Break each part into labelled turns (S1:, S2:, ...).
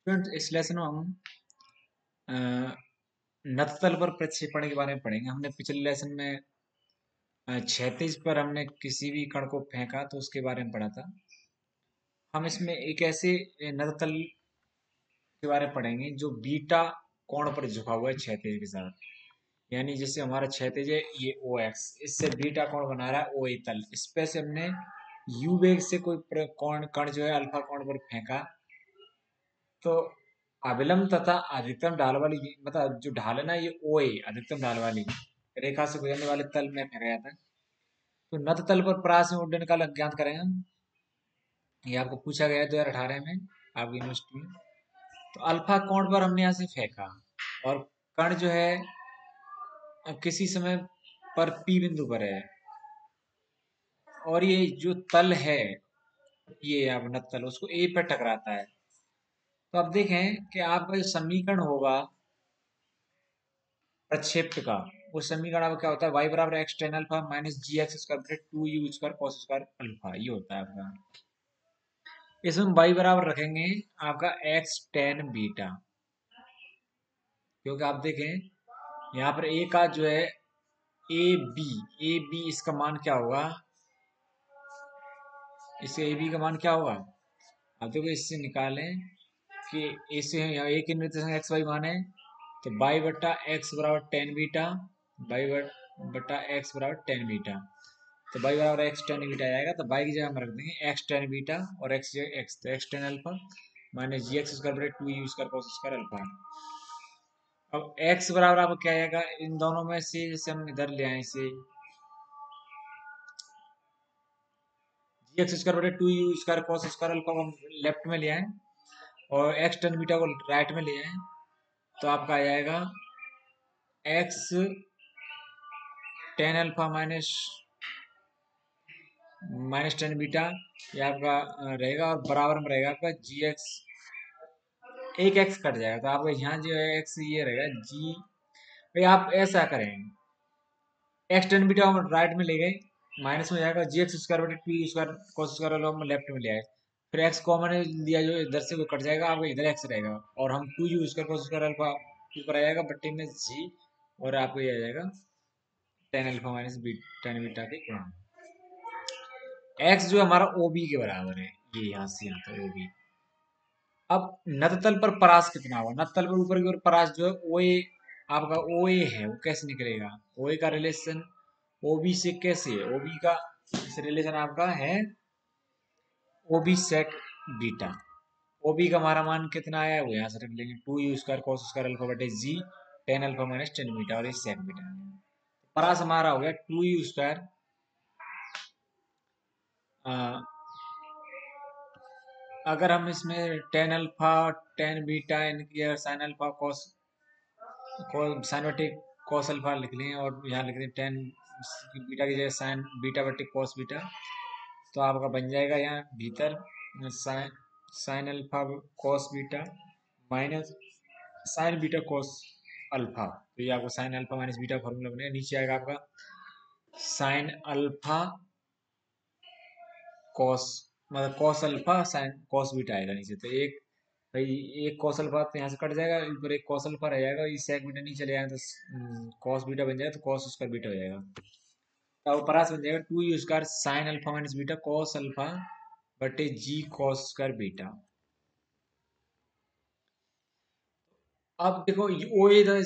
S1: Friends, इस lesson में हम अ, नततल पर प्रक्षेपण के बारे में पढ़ेंगे। हमने पिछले लेसन में क्षैतिज पर हमने किसी भी कण को फेंका तो उसके बारे में पढ़ा था। हम इसमें एक ऐसे नततल के बारे में पढ़ेंगे जो बीटा कोण पर झुका हुआ है क्षैतिज के साथ। यानी जैसे हमारा क्षैतिज है ये ओ एक्स, इससे बीटा कोण बना रहा है ओ ए तल। इस पे से हमने यू वेग से कोई कोण कण जो है अल्फा कोण पर फेंका तो अविलंब तथा अधिकतम ढाल वाली मतलब जो ढाल है ना ये ओ ए अधिकतम ढाल वाली रेखा से गुजरने वाले तल में फेंका जाता है। तो नत तल पर परास में उड्डयन काल अज्ञात करेंगे हम। ये आपको पूछा गया है 2018 में आपकी यूनिवर्सिटी में। तो अल्फा कोण पर हमने यहाँ से फेंका और कण जो है किसी समय पर पी बिंदु पर है और ये जो तल है ये आप नत तल उसको ए पर टकराता है। तो अब देखें कि आपका जो समीकरण होगा प्रक्षेप्य का, वो समीकरण आपका क्या होता है, y बराबर X tan alpha minus G x square bracket two you square cos square alpha, ये होता है आपका। इसमें y बराबर रखेंगे आपका एक्स टेन बीटा, क्योंकि आप देखें यहाँ पर a का जो है ए बी इसका मान क्या होगा, इससे ए बी का मान क्या होगा। अब देखो इससे निकालें कि इससे यहाँ a के निर्देशांक एक्स वाई मान है तो बाई बट्टा एक्स बराबर टेन बीटा, बाई बट्टा एक्स बराबर टेन बीटा। तो बाई बराबर एक्स टेन बीटा आएगा तो बाई की जगह हम रख देंगे एक्स टेन बीटा और एक्स जगह एक्स, तो X tan alpha minus G x square two you square cos square alpha. अब एक्स बराबर आपको क्या आएगा, इन दोनों में से जैसे हम इधर ले आए इसे g x square two you square cos square alpha को हम लेफ्ट में ले आए और एक्स टेन बीटा को राइट में ले आए तो आपका आ जाएगा x tan alpha minus tan beta, ये आपका रहेगा और बराबर में रहेगा आपका जी एक्स, एक एक्स कट जाएगा तो आपका यहाँ जो है एक्स ये रहेगा जी। भाई आप ऐसा करें एक्स टेन बीटा हम राइट में ले गए माइनस में जाएगा जी एक्स स्क्वायर बटे टू स्क्वायर कोस स्क्वायर हम लेफ्ट में ले आए, फिर एक्स कॉमन लिया जो इधर से वो कट जाएगा आपका इधर एक्स रहेगा और हम two you square cos square alpha ऊपर आ जाएगा बट्टे में जी और आपको ये आ जाएगा tan alpha minus B tan beta के गुणा। एक्स जो हमारा ओ बी के बराबर है, ये यहाँ से यहाँ तक ओ बी। अब नततल पर परास कितना होगा, नततल पर ऊपर की ओर परास जो है ओ ए, आपका ओ ए है वो कैसे निकलेगा, ओ ए का रिलेशन ओ बी से कैसे है, ओ बी का रिलेशन आपका है ओ बी सेक बीटा। ओ बी का हमारा मान कितना आया है वो यहाँ से रख लेंगे two you square cos square alpha बटे g tan alpha minus tan beta और ये सेक बीटा। परास हमारा हो गया टू यू स्क्वायर अगर हम इसमें टेन अल्फा टेन बीटा इनकी साइन अल्फा कॉस साइन बटे कॉस अल्फा लिख लें और यहाँ लिख दें टेन बीटा की जगह साइन बीटा बटे कॉस बीटा, तो आपका बन जाएगा यहाँ भीतर sine sine alpha cos beta minus sine beta cos alpha, तो ये आपको sine alpha minus beta formula बनेगा। नीचे आएगा आपका साइन अल्फा कॉस मतलब cos alpha sine cos beta आएगा नीचे, तो एक भाई एक कॉस अल्फा तो यहाँ से कट जाएगा ऊपर एक कॉस अल्फा रह जाएगा, इस सेक बीटा नीचे ले आए तो कॉस बीटा बन जाएगा तो कॉस स्क्वायर बीटा हो जाएगा। तो परास बन जाएगा two you square sine alpha minus beta cos alpha बटे जी कॉस स्क्वायर बीटा। अब देखो ओ ए,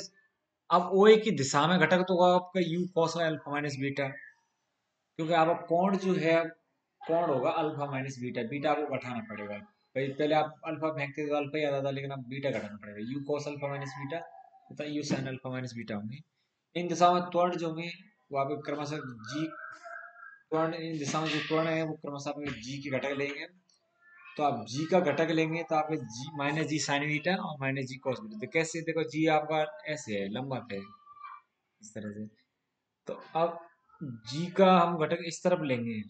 S1: अब ओ ए की दिशा में घटक तो होगा आपका you cos alpha minus beta, क्योंकि आपका कोण जो है कोण होगा अल्फा माइनस बीटा, बीटा आपको घटाना पड़ेगा। भाई पहले आप अल्फा फेंकते तो अल्फा ही आता था लेकिन अब बीटा घटाना पड़ेगा, u cos alpha minus beta तथा u sine alpha minus beta होंगे। इन दिशाओं में त्वरण जो होंगे वो आपके क्रमशः जी त्वरण, इन दिशाओं में जो त्वरण है वो क्रमशः आपके जी के घटक लेंगे। तो आप जी का घटक लेंगे तो आपके जी माइनस जी साइन बीटा और माइनस जी कॉस बीटा, तो कैसे देखो जी आपका ऐसे है लंबा है इस तरह से, तो अब जी का हम घटक इस तरफ लेंगे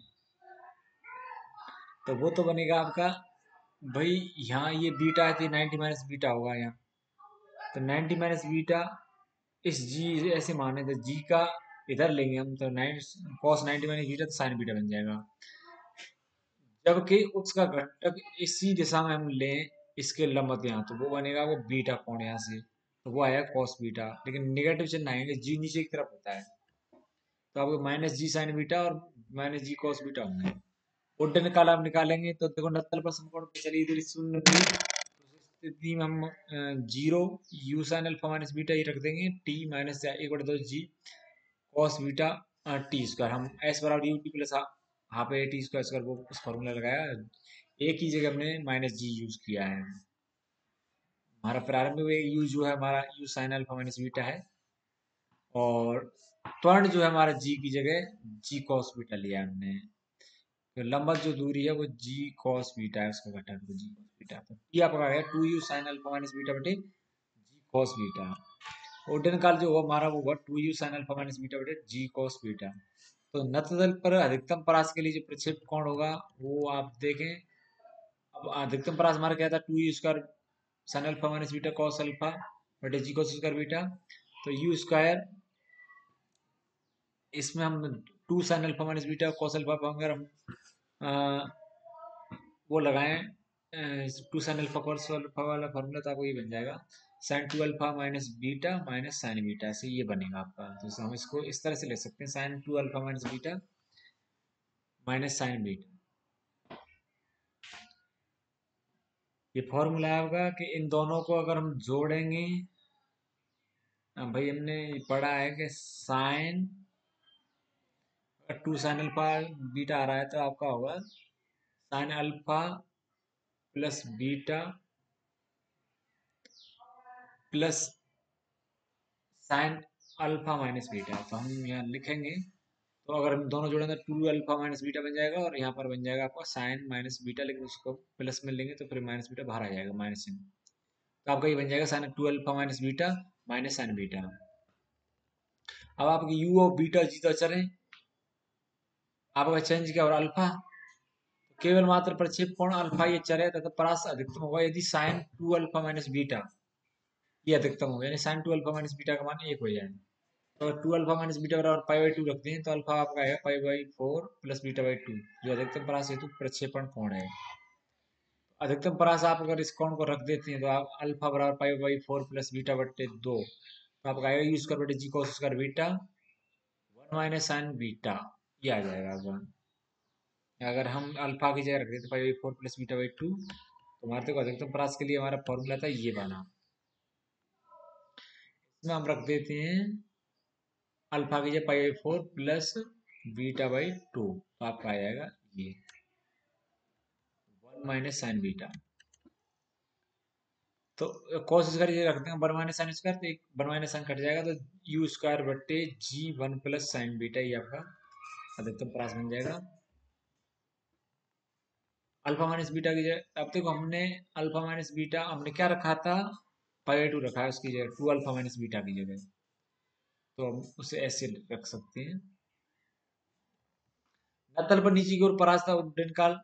S1: तो वो तो बनेगा आपका भाई यहाँ ये बीटा है तो 90 माइनस बीटा होगा यहाँ, तो 90 माइनस बीटा इस जी ऐसे माने तो जी का इधर लेंगे हम तो नाइन कॉस 90 माइनस बीटा तो साइन बीटा बन जाएगा, जबकि उसका घटक इसी दिशा में हम लें इसके लंबवत यहाँ, तो वो बनेगा वो बीटा कोण यहाँ से, तो वो आया कॉस बीटा, लेकिन निगेटिव चिन्ह आएंगे, जी नीचे की तरफ होता है, तो आपको माइनस जी साइन बीटा और माइनस जी कॉस बीटा होंगे। उड्डयन काल आप निकालेंगे तो देखो 69 समकोण पे चलिए इधर शून्य भी, तो उस स्थिति में हम zero u sine alpha minus beta ही रख देंगे, टी माइनस एक बटा दो g cos beta t square, हम एस बराबर u t plus half a t square square वो उस फॉर्मूला लगाया, एक ही जगह हमने माइनस जी यूज किया है। हमारा प्रारंभिक यू जो है हमारा you sine alpha minus beta है, और त्वरण जो है हमारा जी की जगह जी कॉस बीटा लिया है हमने, तो लंबवत जो दूरी है वो जी कॉस बीटा है, उसका घटा तो जी कॉस बीटा, तो टी आपका आ गया two you sine alpha minus beta बटे जी कॉस बीटा। उड्डयन काल जो होगा हमारा वो होगा two you sine alpha minus beta बटे जी कॉस बीटा। तो नत्थ तल पर अधिकतम परास के लिए जो प्रक्षेप कोण होगा वो आप देखें, अब अधिकतम परास हमारा क्या था, two you square sine alpha minus beta cos alpha बटे जी कॉस स्क्वायर बीटा, तो यू स्क्वायर इसमें हम two sine alpha minus beta cos alpha पर अगर हम वो लगाएं two sine alpha cos alpha वाला फॉर्मूला, तो आपको ये बन जाएगा sine two alpha minus beta minus sine beta, से ये बनेगा आपका, तो हम इसको इस तरह से लिख सकते हैं sign two alpha minus beta minus sine beta. ये फॉर्मूला है आपका कि इन दोनों को अगर हम जोड़ेंगे, भाई हमने पढ़ा है कि sine two sine alpha beta आ रहा है, तो आपका होगा sine alpha plus beta plus sine alpha minus beta, तो हम यहाँ लिखेंगे, तो अगर हम दोनों जोड़ेंगे तो टू अल्फा माइनस बीटा बन जाएगा, और यहाँ पर बन जाएगा आपका साइन माइनस बीटा, लेकिन उसको प्लस में लेंगे तो फिर माइनस बीटा बाहर आ जाएगा माइनस में, तो आपका ये बन जाएगा sine two alpha minus beta minus sine beta. अब आपके यू और बीटा जीता चले, आपका चेंज क्या हो रहा है अल्फा, तो केवल मात्र प्रक्षेप कोण अल्फा ये चर है, तथा परास अधिकतम होगा यदि sign two alpha minus beta ये अधिकतम होगा, यानी sign two alpha minus beta का मान एक हो जाए, तो टू अल्फा माइनस बीटा बराबर पाई बाई टू रखते हैं, तो अल्फा आपका आएगा पाई by four plus beta by two, जो अधिकतम परास हेतु प्रक्षेपण कोण है। अधिकतम परास आप अगर इस कोण को रख देते हैं, तो आप अल्फा बराबर pi by four plus beta बट्टे दो, तो आपका आएगा यू स्क्वायर बटे जी cos square beta one minus sine beta, ये आ जाएगा आपका। अगर हम अल्फा की जगह रख देते पाई by four plus beta by two, तो हमारे देखो अधिकतम परास के लिए हमारा फॉर्मूला था ये बना, इसमें हम रख देते हैं अल्फा की जगह पाई by four plus beta by two, तो आपका आ जाएगा ये वन माइनस साइन बीटा, तो कॉस स्क्वायर ये रखते हैं वन माइनस साइन स्क्वायर, तो एक वन माइनस साइन कट जाएगा, तो यू स्क्वायर बट्टे जी वन प्लस साइन बीटा, ये आपका अधिकतम परास बन जाएगा। अल्फा माइनस बीटा की जगह अब देखो हमने अल्फा माइनस बीटा हमने क्या रखा था, पाई टू रखा है उसकी जगह टू अल्फा माइनस बीटा की जगह, तो हम उसे ऐसे रख सकते हैं। नत्तल पर नीचे की ओर परास था उड्डयन काल,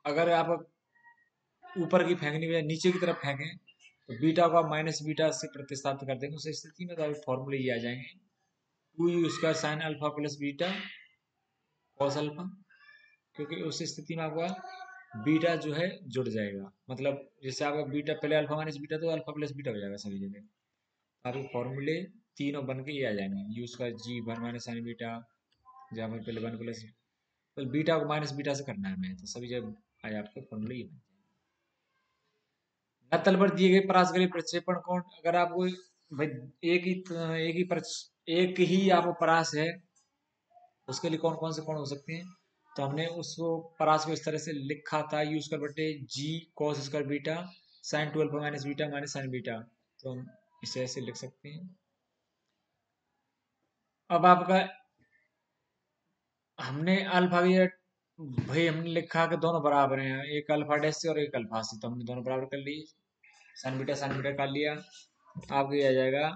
S1: अगर आप ऊपर की फेंकने बजाय नीचे की तरफ फेंकें, तो बीटा को आप माइनस बीटा से प्रतिस्थापित कर देंगे, उस स्थिति में तो फॉर्मूले ये आ जाएंगे two you square sine alpha plus beta cos alpha, क्योंकि उस स्थिति में आपका बीटा जो है जुड़ जाएगा, मतलब जैसे आपका बीटा पहले अल्फा माइनस बीटा, तो अल्फा प्लस बीटा हो जाएगा सभी जगह, आपके फॉर्मूले तीनों बन के ये आ जाएंगे, U square G one minus sine beta, जहाँ पर पहले वन प्लस, तो बीटा को माइनस बीटा से करना है हमें, तो सभी जगह आए आपके फॉर्मूले ये तल पर दिए गए परासगरी प्रक्षेपण कोण, अगर आपको भाई एक ही आपको परास है, उसके लिए कौन कौन से कोण हो सकते हैं, तो हमने उसको परास को इस तरह से लिखा था यू स्क्वायर बटे जी cos square beta sine two alpha minus beta minus sine beta, तो हम इसे ऐसे लिख सकते हैं। अब आपका हमने अल्फा भी भाई हमने लिखा कि दोनों बराबर हैं, एक अल्फा डैश से और एक अल्फा से, तो हमने दोनों बराबर कर लिए, साइन बीटा कर लिया, आपको ये आ जाएगा।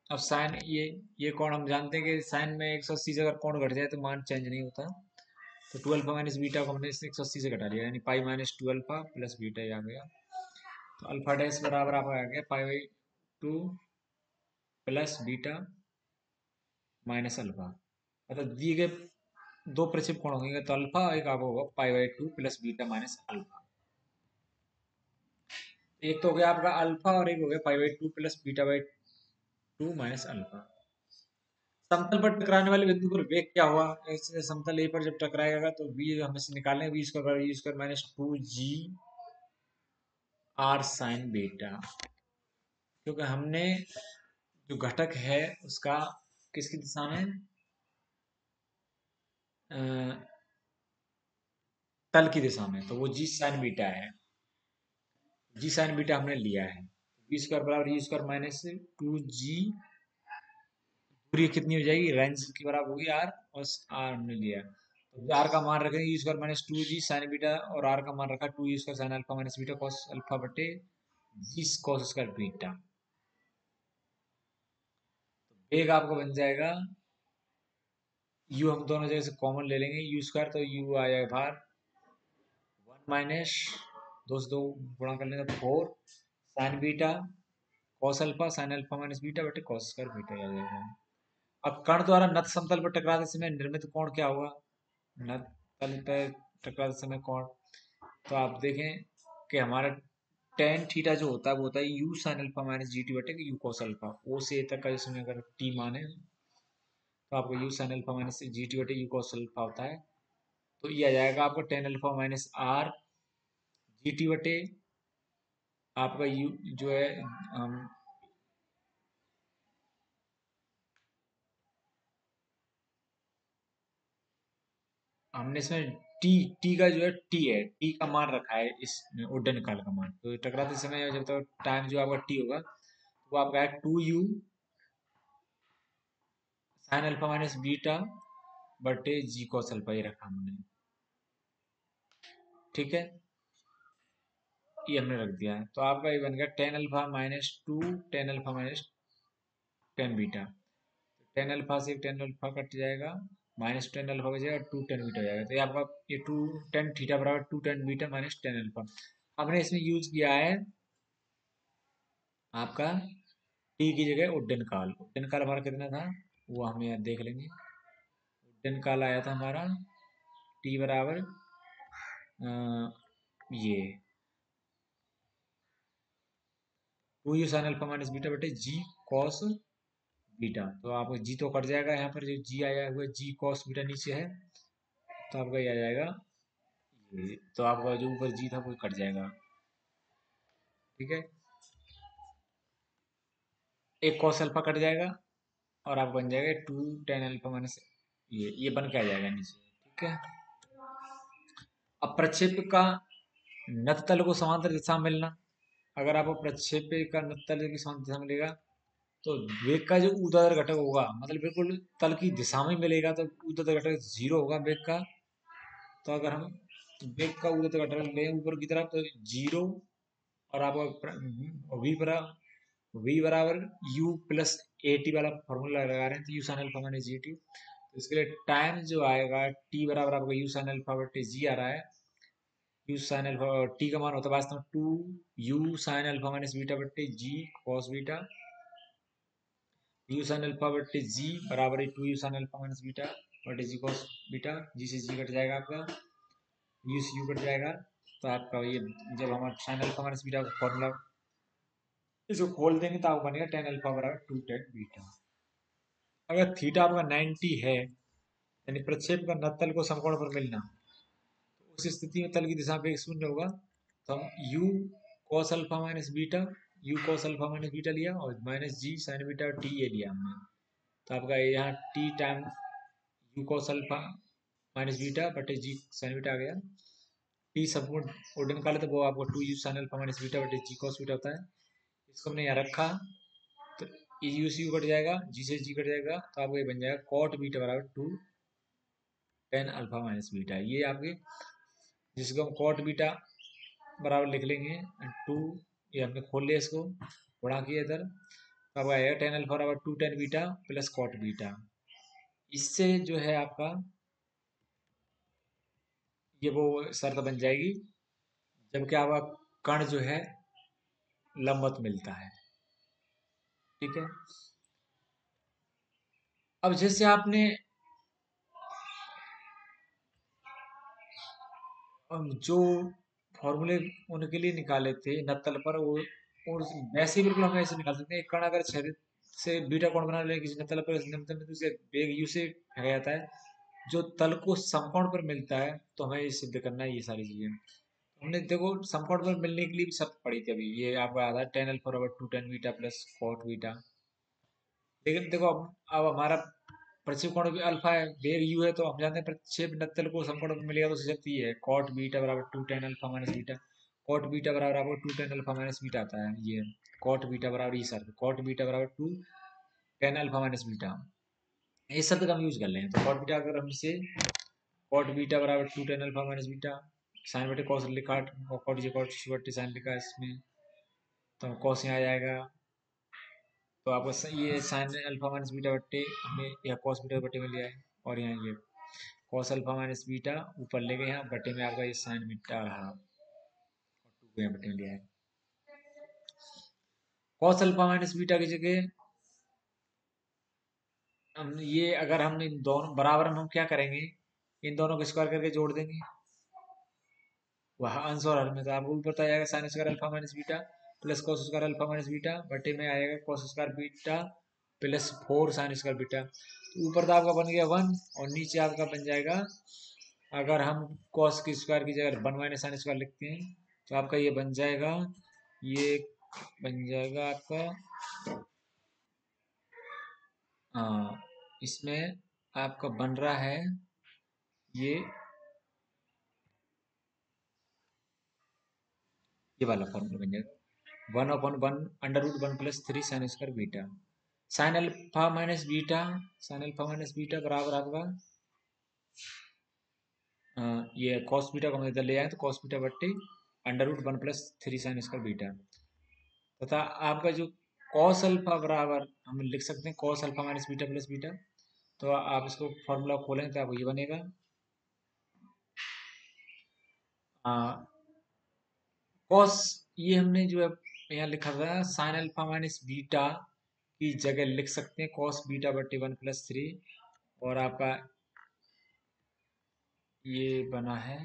S1: अब साइन ये कोण हम जानते हैं कि साइन में 180 से अगर कोण घट जाए तो मान चेंज नहीं होता, तो टू अल्फा माइनस बीटा को हमने इससे 180 से घटा लिया, यानी pi minus two alpha plus beta ये आ गया, तो अल्फा डैश बराबर आपका आ गया pi by two plus beta minus alpha, मतलब दिए गए दो प्रक्षेप कोण होंगे, तो अल्फा एक आपको होगा pi by two plus beta minus alpha. एक तो हो गया आपका अल्फा और एक हो गया pi by two plus beta by two minus alpha. समतल पर टकराने वाले बिंदु पर वेग क्या हुआ? ऐसे समतल ए पर जब टकराएगा तो v हम इसे निकालेंगे, वी स्क्वायर बराबर U square minus two G R sine beta, क्योंकि हमने जो घटक है उसका किसकी दिशा में, अ, तल की दिशा में, तो वो जी साइन बीटा है। जी साइन बीटा हमने लिया है। वी स्क्वायर बराबर यू स्क्वायर माइनस टू जी, दूरी कितनी हो जाएगी, रेंज की बराबर होगी आर, और आर हमने लिया, तो आर का मान रखेंगे U square minus two G sine beta, और आर का मान रखा two you square sine alpha minus beta cos alpha बटे जी कॉस स्क्वायर बीटा। एक आपको बन जाएगा, यू हम दोनों जगह से कॉमन ले लेंगे, यू स्क्वायर तो यू आ जाएगा बाहर, वन माइनस दो से दो गुणा कर लेंगे four sine beta cos alpha sign alpha minus beta बटे कॉस स्क्वायर बीटा आ जाएगा। अब कण द्वारा नत समतल पर टकराते समय निर्मित कोण क्या होगा? नत तल पर टकराते समय कोण, तो आप देखें कि हमारा टेन थीटा जो होता है वो होता है you sine alpha minus G T बटे यू कॉस अल्फा, ओ से ए तक का जिसमें अगर टी माने तो आपको you sine alpha minus G T बटे यू कॉस अल्फा होता है। तो ये आ जाएगा आपको ten alpha minus R G T बटे आपका यू जो है, हमने इसमें टी टी का जो है टी है, टी का मान रखा है इस उड्डयन काल का मान, तो टकराते समय जब तक टाइम जो आपका टी होगा वो आपका है two you sine alpha minus beta बटे जी कॉस अल्फा, ये रखा हमने। ठीक है, ये हमने रख दिया है, तो आपका ये बन गया ten alpha minus two tan alpha minus tan beta, tan alpha से टेन अल्फा कट जाएगा, माइनस टेन अल्फा हो जाएगा, टू टेन बीटा हो जाएगा, तो ये आपका ये टू टेन थीटा बराबर two tan beta minus tan alpha. हमने इसमें यूज किया है आपका टी की जगह उड्डयन काल, उड्डयन काल हमारा कितना था वो हम यहाँ देख लेंगे। उड्डयन काल आया था हमारा टी बराबर ये two you sine alpha minus beta बटे जी कॉस बीटा, तो आपको जी तो कट जाएगा, यहाँ पर जो जी आया हुआ जी कॉस बीटा नीचे है, तो आपका ये आ जाएगा ये, तो आपका जो ऊपर जी था वो कट जाएगा। ठीक है, एक कॉस अल्फा कट जाएगा और आप बन जाएगा टू टेन अल्फा माइनस, ये बन के आ जाएगा नीचे। ठीक है, अब प्रक्षेप का नत तल को समांतर दिशा में मिलना, अगर आपको प्रक्षेप का नत तल की समांतर दिशा मिलेगा तो वेग का जो ऊर्ध्वाधर घटक होगा, मतलब बिल्कुल तल की दिशा में मिलेगा तो ऊर्ध्वाधर घटक जीरो होगा वेग का, तो अगर हम वेग का ऊर्ध्वाधर घटक लें ऊपर की तरफ तो जीरो, और आपको वी बराबर यू प्लस ए टी वाला फॉर्मूला लगा रहे हैं, तो you sine alpha minus G T, तो इसके लिए टाइम जो आएगा टी बराबर आपका यू साइन अल्फा बटे जी आ रहा है, यू साइन अल्फा टी का मान होता है वास्तव में two you sine alpha minus beta बटे जी cos beta, u sine alpha बटे जी बराबर है two you sine alpha minus beta बटे जी कॉस बीटा, जी से जी कट जाएगा आपका, यू से यू कट जाएगा, तो आपका ये जब हमारा साइन अल्फा माइनस बीटा का फॉर्मूला इसको खोल देंगे तो आपको बनेगा टेन अल्फा बराबर टू टेन बीटा। अगर थीटा आपका 90 है, यानी प्रक्षेप का नत्तल को समकोण पर मिलना, तो उस स्थिति में तल की दिशा पे शून्य होगा, तो हम you cos alpha minus beta, you cos alpha minus beta लिया और माइनस जी साइन बीटा और टी ये लिया हमने, तो आपका यहाँ T time you cos alpha minus beta बटे जी साइन बीटा आ गया, टी संपूर्ण उड्डयन काल है तो वो आपको two you sine alpha minus beta बटे जी कॉस बीटा होता है, इसको हमने यहाँ रखा, तो यू से यू कट जाएगा, जी से जी कट जाएगा, तो आपको ये बन जाएगा कॉट बीटा बराबर two tan alpha minus beta, ये आपके जिसको हम कॉट बीटा बराबर लिख लेंगे टू, ये हमने खोल लिया इसको, गुणा किया इधर, तो अब आएगा टेन अल्फा बराबर two tan beta plus cot beta, इससे जो है आपका ये वो शर्त बन जाएगी जब क्या हुआ, कण जो है लंबवत मिलता है। ठीक है, अब जैसे आपने जो फॉर्मूले उनके लिए निकाले थे नत्तल पर, वो और वैसे ही बिल्कुल हम ऐसे निकाल सकते हैं। एक कण अगर क्षैतिज से बीटा कोण बना ले किसी नत्तल पर, इस नत्तल में तो उसे वेग u से फेंका जाता है, जो तल को समकोण पर मिलता है। तो हमें ये सिद्ध करना है ये सारी चीजें। हमने देखो समकोण पर मिलने के लिए भी शर्त पड़ी थी अभी, ये आपका याद है, टेन अल्फा बराबर two tan beta plus cot beta. लेकिन देखो अब हमारा प्रक्षेप कोण भी अल्फा है, वेग यू है, तो हम जानते हैं प्रक्षेप नत्तल को समकोण में मिलेगा तो शर्त ये है कॉट बीटा बराबर two tan alpha minus beta. Cot beta बराबर आपको two tan alpha minus beta आता है, ये कॉट बीटा बराबर ये शर्त, कॉट बीटा बराबर two tan alpha minus beta, इस शब्द का हम यूज कर लें। तो कॉट बीटा अगर हम इसे कॉट बीटा बराबर two tan alpha minus beta, sine बटे कॉस लिखा, कॉट जी कॉट बटे साइन लिखा इसमें, तो कॉस यहाँ आ जाएगा। तो आपको ये साइन अल्फा माइनस बीटा बट्टे हमने यहाँ कॉस बीटा बट्टे में लिया है, और यहाँ ये कॉस अल्फा माइनस बीटा ऊपर ले गए, यहाँ बट्टे में आपका ये साइन बीटा रहा, टू को यहाँ बट्टे में लिया है। कॉस अल्फा माइनस बीटा की जगह हम ये, अगर हम इन दोनों बराबर हम क्या करेंगे, इन दोनों को स्क्वायर करके जोड़ देंगे, वह अंश और हर में, तो आपको भी पता जाएगा sine square alpha minus beta plus cos square alpha minus beta बटे में आएगा cos square beta plus four sine square beta. तो ऊपर तो आपका बन गया वन, और नीचे आपका बन जाएगा, अगर हम कॉस की स्क्वायर की जगह वन माइनस साइन स्क्वायर लिखते हैं, तो आपका ये बन जाएगा, ये बन जाएगा आपका, इसमें आपका बन रहा है ये वाला फॉर्मूला बन जाएगा, one upon one under root one plus three sine square beta, sine alpha minus beta, sine alpha minus beta बराबर आपका ये कॉस बीटा को हम इधर ले आए तो कॉस बीटा बट्टे under root one plus three sine square beta, तथा आपका जो कॉस अल्फा बराबर हम लिख सकते हैं cos alpha minus beta plus beta. तो आप इसको फॉर्मूला खोलें तो आपको ये बनेगा, कॉस, ये हमने जो है यहाँ लिखा था साइन अल्फा माइनस बीटा की जगह लिख सकते हैं कॉस बीटा बट्टे वन प्लस थ्री, और आपका ये बना है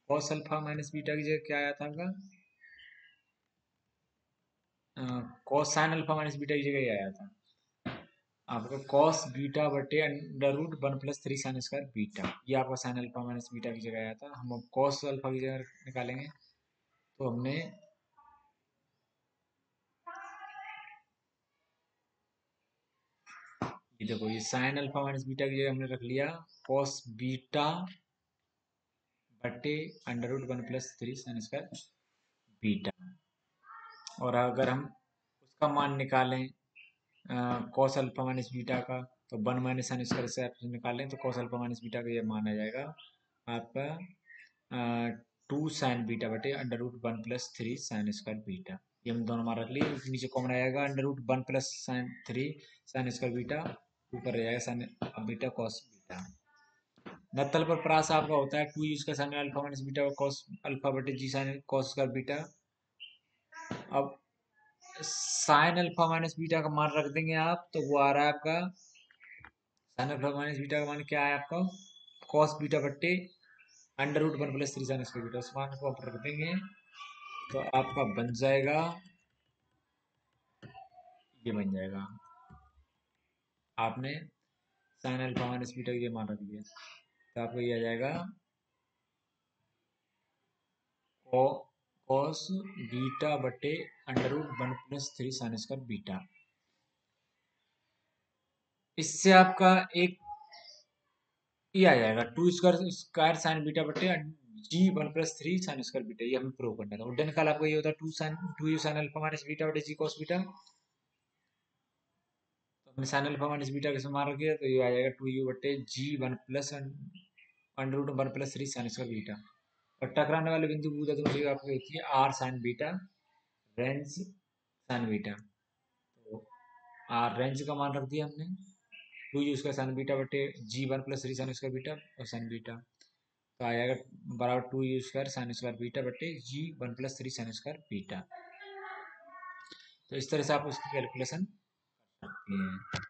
S1: कॉस अल्फा माइनस बीटा की जगह क्या आया था आपका, cos sine alpha minus beta की जगह ये आया था आपका कॉस बीटा बटे under root one plus three sine square beta, ये आपका साइन अल्फा माइनस बीटा की जगह आया था। हम अब कॉस अल्फा की जगह निकालेंगे, तो हमने ये देखो ये साइन अल्फा माइनस बीटा की जगह हमने रख लिया कॉस बीटा बटे under root one plus three sine square beta, और अगर हम उसका मान निकालें कॉस अल्फा माइनस बीटा का, तो वन माइनस साइन स्क्वायर से आप निकालें तो कॉस अल्फा माइनस बीटा का ये मान आ जाएगा आपका टू साइन बीटा बटे under root one plus three sine square beta. ये हम दोनों मान रख लिए, नीचे कॉमन आएगा under root one plus sine three sine square beta, ऊपर रह जाएगा साइन बीटा कॉस बीटा। नत्तल पर प्रास आपका होता है टू यूज का sine alpha minus beta cos alpha बटे जी साइन कॉस स्क्वायर बीटा। अब साइन अल्फा माइनस बीटा का मान रख देंगे आप, तो वो आ रहा है आपका साइन अल्फा माइनस बीटा का मान क्या है आपका कॉस बीटा बट्टे under root one plus three sine square beta, उस मान को आप रख देंगे तो आपका बन जाएगा, ये बन जाएगा, आपने साइन अल्फा माइनस बीटा का ये मान रख दिया, तो आपको ये आ जाएगा कॉस बीटा बटे under root one plus three sine square beta. इससे आपका एक ये आ जाएगा two square square sine beta बटे g one plus three sine square beta, ये हमें प्रूव करना था। उड्डयन काल आपका ये होता है two sine two you sine alpha minus beta बटे जी कॉस बीटा, तो हमने साइन अल्फा माइनस बीटा के समान रख दिया, तो ये आ जाएगा टू यू बटे g one plus under root one plus three sine square beta. और टकराने वाले बिंदु की भूजा दूसरी आपको होती है R sine beta range sine beta, तो आर रेंज का मान रख दिया हमने two you square sine beta बटे g one plus three sine square beta और साइन बीटा, तो आ जाएगा बराबर two you square sine square beta बटे g one plus three sine square beta. तो इस तरह से आप उसकी कैलकुलेशन करते हैं।